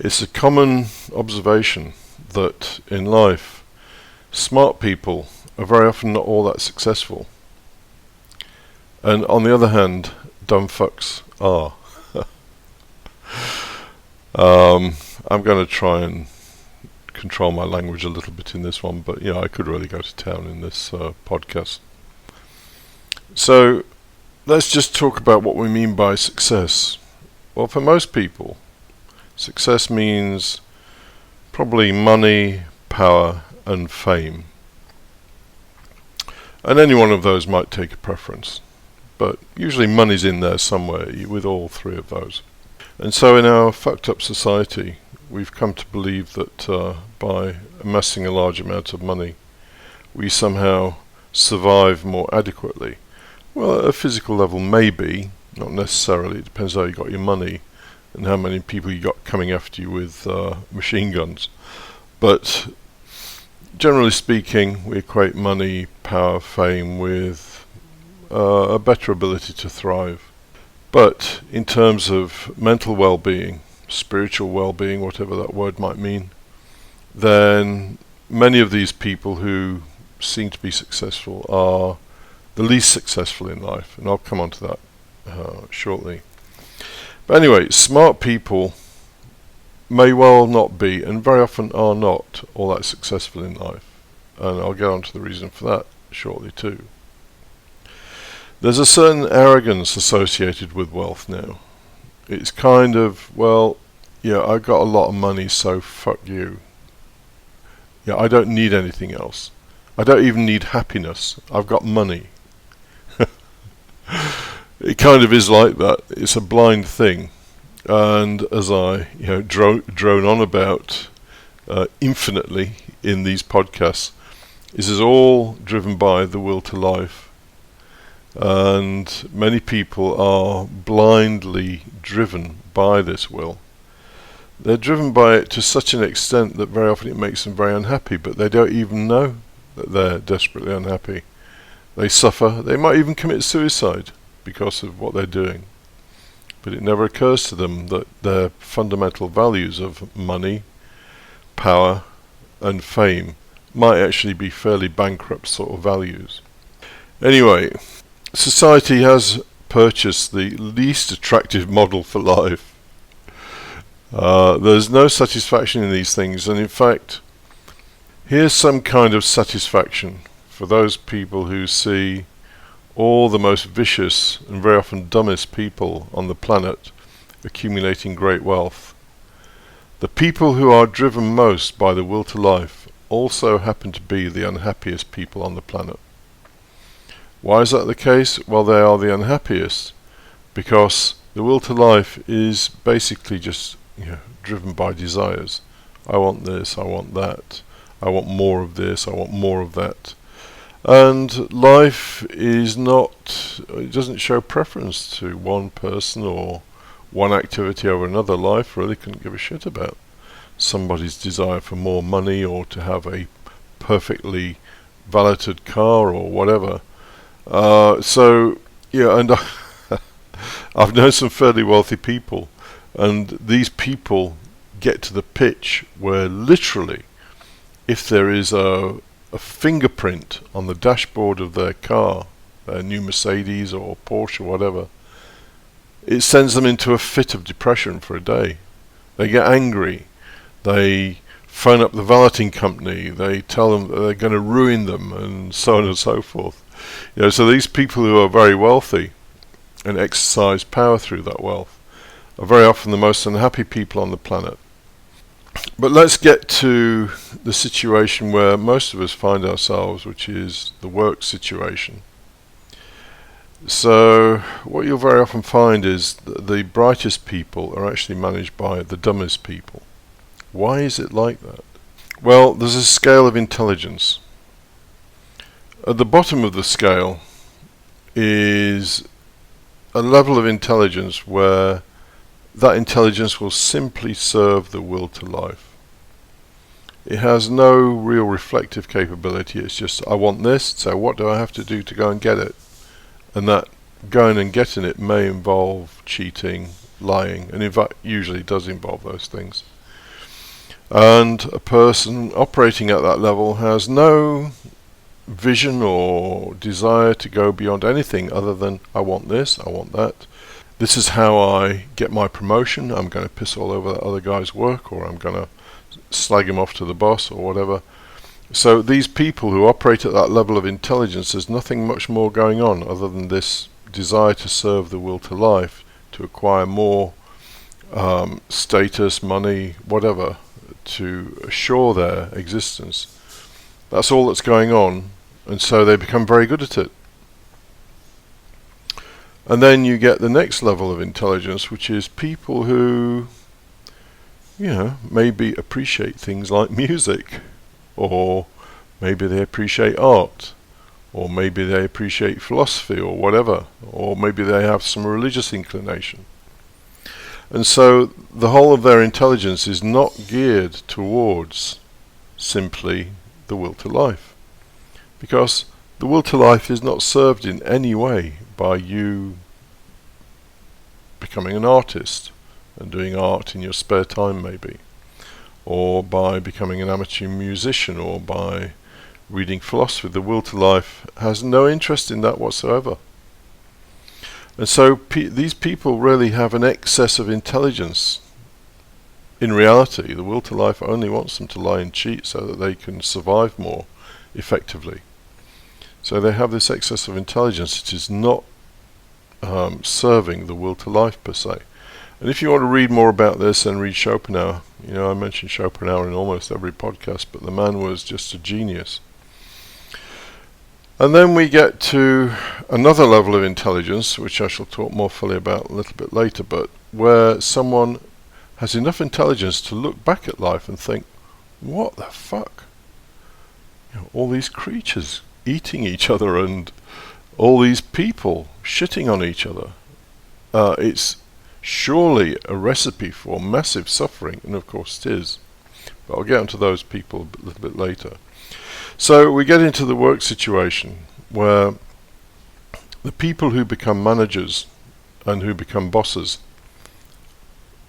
It's a common observation that in life, smart people are very often not all that successful. And on the other hand, dumb fucks are. I'm going to try and control my language a little bit in this one, but I could really go to town in this podcast. So let's just talk about what we mean by success. Well, for most people, success means probably money, power, and fame. And any one of those might take a preference, but usually money's in there somewhere with all three of those. And so in our fucked up society, we've come to believe that by amassing a large amount of money, we somehow survive more adequately. Well, at a physical level, maybe, not necessarily. It depends how you got your money and how many people you got coming after you with machine guns. But generally speaking, we equate money, power, fame with a better ability to thrive. But in terms of mental well-being, spiritual well-being, whatever that word might mean, then many of these people who seem to be successful are the least successful in life, and I'll come on to that shortly. But anyway, smart people may well not be, and very often are not, all that successful in life, and I'll get on to the reason for that shortly too. There's a certain arrogance associated with wealth now. It's kind of, I've got a lot of money, so fuck you. I don't need anything else. I don't even need happiness. I've got money. It kind of is like that. It's a blind thing. And as I drone on about infinitely in these podcasts, this is all driven by the will to life. And many people are blindly driven by this will. They're driven by it to such an extent that very often it makes them very unhappy, but they don't even know that they're desperately unhappy. They suffer. They might even commit suicide because of what they're doing. But it never occurs to them that their fundamental values of money, power, and fame might actually be fairly bankrupt sort of values. Anyway, society has purchased the least attractive model for life. There's no satisfaction in these things, and in fact, here's some kind of satisfaction for those people who see all the most vicious and very often dumbest people on the planet accumulating great wealth. The people who are driven most by the will to life also happen to be the unhappiest people on the planet. Why is that the case? Well, they are the unhappiest because the will to life is basically just driven by desires. I want this, I want that, I want more of this, I want more of that. And life is not, it doesn't show preference to one person or one activity over another. Life really couldn't give a shit about somebody's desire for more money or to have a perfectly valeted car or whatever. And I've known some fairly wealthy people, and these people get to the pitch where literally, if there is a fingerprint on the dashboard of their car, their new Mercedes or Porsche or whatever, it sends them into a fit of depression for a day. They get angry. They phone up the valeting company. They tell them that they're going to ruin them, and so on and so forth. So these people who are very wealthy and exercise power through that wealth are very often the most unhappy people on the planet. But let's get to the situation where most of us find ourselves, which is the work situation. So what you'll very often find is that the brightest people are actually managed by the dumbest people. Why is it like that? Well, there's a scale of intelligence. At the bottom of the scale is a level of intelligence where that intelligence will simply serve the will to life. It has no real reflective capability. It's just, I want this, so what do I have to do to go and get it? And that going and getting it may involve cheating, lying, and in fact usually does involve those things. And a person operating at that level has no vision or desire to go beyond anything other than, I want this, I want that. This is how I get my promotion. I'm going to piss all over that other guy's work, or I'm going to slag him off to the boss, or whatever. So these people who operate at that level of intelligence, there's nothing much more going on other than this desire to serve the will to life, to acquire more status, money, whatever, to assure their existence. That's all that's going on, and so they become very good at it. And then you get the next level of intelligence, which is people who, maybe appreciate things like music, or maybe they appreciate art, or maybe they appreciate philosophy or whatever, or maybe they have some religious inclination. And so the whole of their intelligence is not geared towards simply the will to life, because the will to life is not served in any way by you becoming an artist and doing art in your spare time, maybe, or by becoming an amateur musician, or by reading philosophy. The will to life has no interest in that whatsoever. And so these people really have an excess of intelligence. In reality, the will to life only wants them to lie and cheat so that they can survive more effectively. So they have this excess of intelligence. It is not serving the will to life per se. And if you want to read more about this, then read Schopenhauer. I mention Schopenhauer in almost every podcast, but the man was just a genius. And then we get to another level of intelligence, which I shall talk more fully about a little bit later, but where someone has enough intelligence to look back at life and think, what the fuck? All these creatures eating each other, and all these people shitting on each other. It's surely a recipe for massive suffering, and of course it is. But I'll get onto those people a little bit later. So we get into the work situation where the people who become managers and who become bosses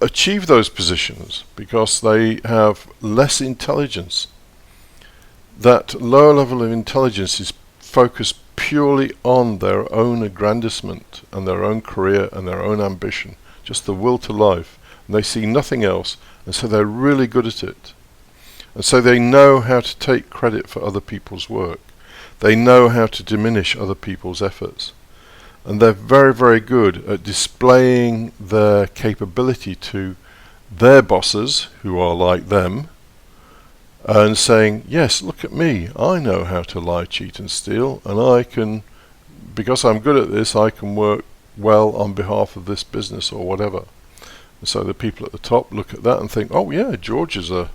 achieve those positions because they have less intelligence. That lower level of intelligence is focused purely on their own aggrandizement and their own career and their own ambition, just the will to life, and they see nothing else, and so they're really good at it. And so they know how to take credit for other people's work. They know how to diminish other people's efforts. And they're very, very good at displaying their capability to their bosses, who are like them, and saying, yes, look at me, I know how to lie, cheat and steal, and I can, because I'm good at this, I can work well on behalf of this business or whatever. And so the people at the top look at that and think, oh yeah, George is a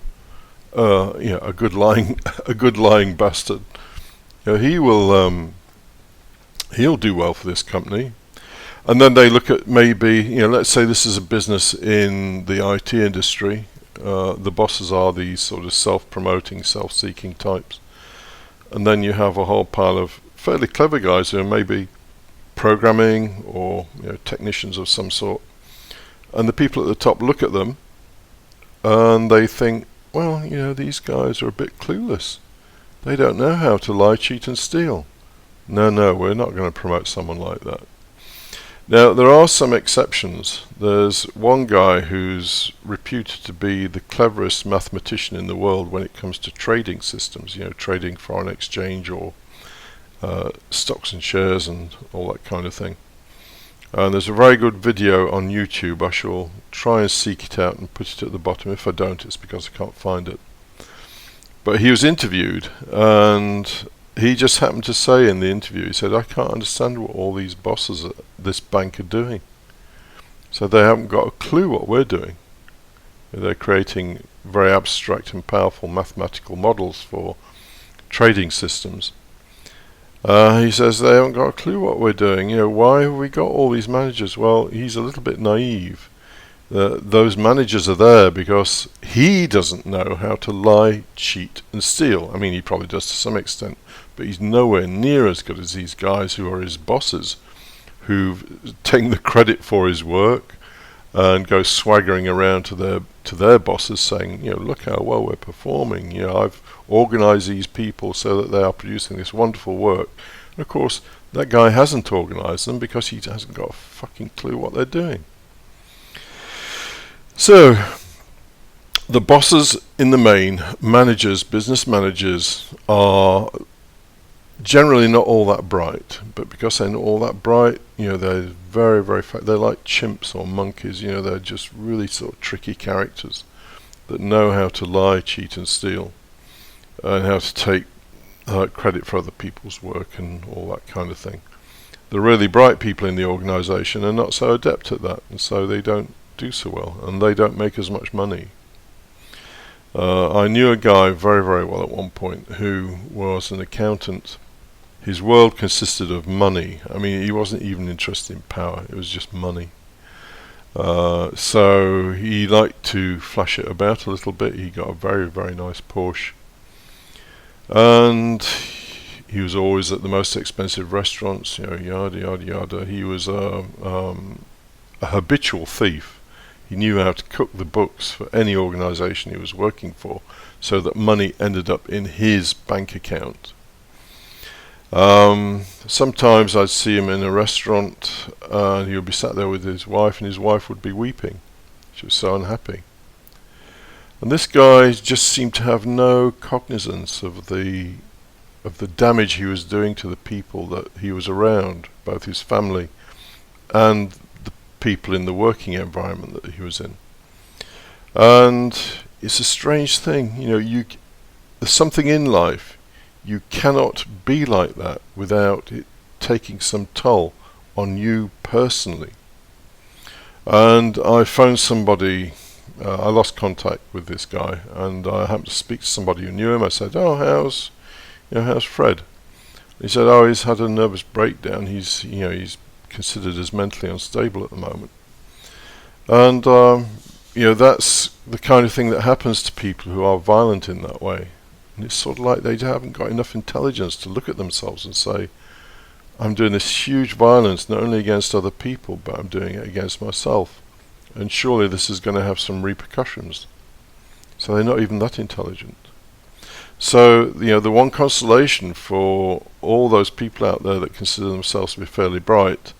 good lying bastard. He'll do well for this company. And then they look at maybe, let's say this is a business in the IT industry. The bosses are these sort of self-promoting, self-seeking types. And then you have a whole pile of fairly clever guys who are maybe programming or technicians of some sort. And the people at the top look at them and they think, well, these guys are a bit clueless. They don't know how to lie, cheat and steal. No, we're not going to promote someone like that. Now, there are some exceptions. There's one guy who's reputed to be the cleverest mathematician in the world when it comes to trading systems, trading foreign exchange or stocks and shares and all that kind of thing. And there's a very good video on YouTube. I shall try and seek it out and put it at the bottom. If I don't, it's because I can't find it. But he was interviewed, and he just happened to say in the interview, he said, I can't understand what all these bosses at this bank are doing. So they haven't got a clue what we're doing. They're creating very abstract and powerful mathematical models for trading systems. He says they haven't got a clue what we're doing. Why have we got all these managers? Well, he's a little bit naive. Those managers are there because he doesn't know how to lie, cheat and steal. I mean, he probably does to some extent, but he's nowhere near as good as these guys who are his bosses, who've taken the credit for his work and go swaggering around to their to their bosses saying, look how well we're performing. I've organised these people so that they are producing this wonderful work. And of course, that guy hasn't organised them because he hasn't got a fucking clue what they're doing. So, the bosses in the main, managers, business managers, are generally not all that bright, but because they're not all that bright, they're very, very they're like chimps or monkeys. They're just really sort of tricky characters that know how to lie, cheat and steal, and how to take credit for other people's work and all that kind of thing. The really bright people in the organisation are not so adept at that, and so they don't do so well, and they don't make as much money. I knew a guy very, very well at one point who was an accountant. His world consisted of money. I mean, he wasn't even interested in power. It was just money. So he liked to flash it about a little bit. He got a very, very nice Porsche. And he was always at the most expensive restaurants, yada, yada, yada. He was a habitual thief. He knew how to cook the books for any organisation he was working for so that money ended up in his bank account. Sometimes I'd see him in a restaurant and he would be sat there with his wife, and his wife would be weeping. She was so unhappy. And this guy just seemed to have no cognizance of the damage he was doing to the people that he was around, both his family and the people in the working environment that he was in. And it's a strange thing, there's something in life. You cannot be like that without it taking some toll on you personally. And I phoned somebody, I lost contact with this guy, and I happened to speak to somebody who knew him. I said, how's Fred? He said, he's had a nervous breakdown. He's considered as mentally unstable at the moment. And, that's the kind of thing that happens to people who are violent in that way. And it's sort of like they haven't got enough intelligence to look at themselves and say, I'm doing this huge violence not only against other people, but I'm doing it against myself. And surely this is going to have some repercussions. So they're not even that intelligent. So, the one consolation for all those people out there that consider themselves to be fairly bright,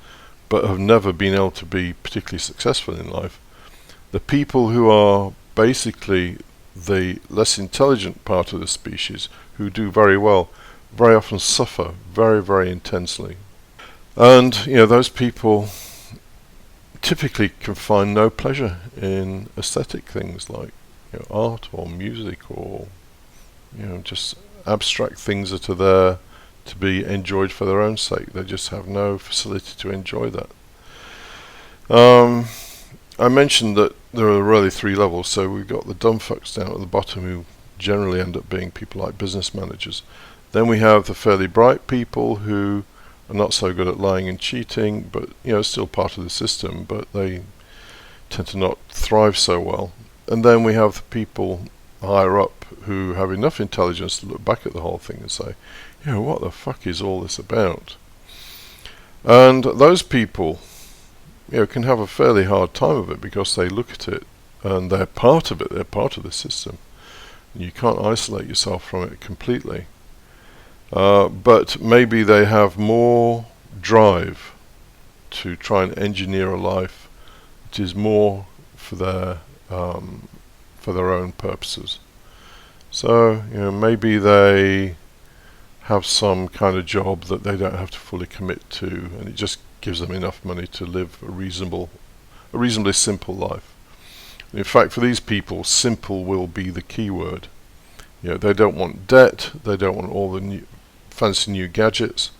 but have never been able to be particularly successful in life, the people who are basically the less intelligent part of the species, who do very well, very often suffer very, very intensely. And, those people typically can find no pleasure in aesthetic things like art or music or just abstract things that are there to be enjoyed for their own sake. They just have no facility to enjoy that. I mentioned that there are really three levels. So we've got the dumb fucks down at the bottom, who generally end up being people like business managers. Then we have the fairly bright people who are not so good at lying and cheating, but still part of the system, but they tend to not thrive so well. And then we have the people higher up who have enough intelligence to look back at the whole thing and say, what the fuck is all this about? And those people can have a fairly hard time of it because they look at it and they're part of it, they're part of the system. And you can't isolate yourself from it completely. But maybe they have more drive to try and engineer a life that is more for their own purposes. So, maybe they have some kind of job that they don't have to fully commit to, and it just gives them enough money to live a reasonably simple life. In fact, for these people, simple will be the key word. They don't want debt, they don't want all the fancy new gadgets,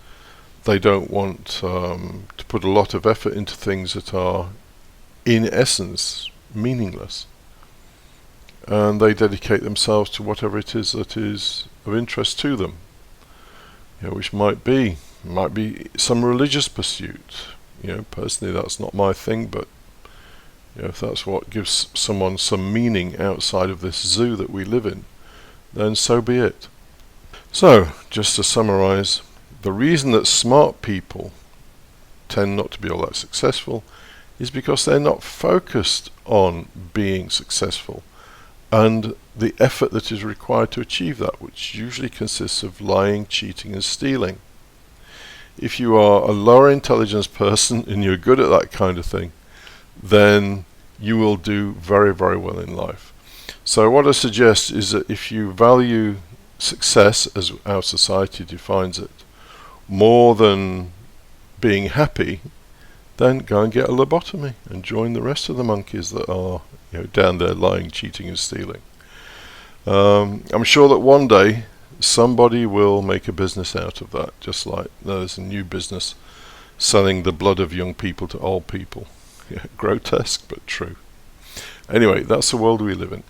they don't want to put a lot of effort into things that are, in essence, meaningless. And they dedicate themselves to whatever it is that is of interest to them, which might be some religious pursuit. Personally, that's not my thing, but if that's what gives someone some meaning outside of this zoo that we live in, then so be it. So, just to summarize, the reason that smart people tend not to be all that successful is because they're not focused on being successful and the effort that is required to achieve that, which usually consists of lying, cheating and stealing. If you are a lower intelligence person and you're good at that kind of thing, then you will do very, very well in life. So what I suggest is that if you value success, as our society defines it, more than being happy, then go and get a lobotomy and join the rest of the monkeys that are, down there lying, cheating and stealing. I'm sure that one day somebody will make a business out of that, just like there's a new business selling the blood of young people to old people. Grotesque but true. Anyway, that's the world we live in.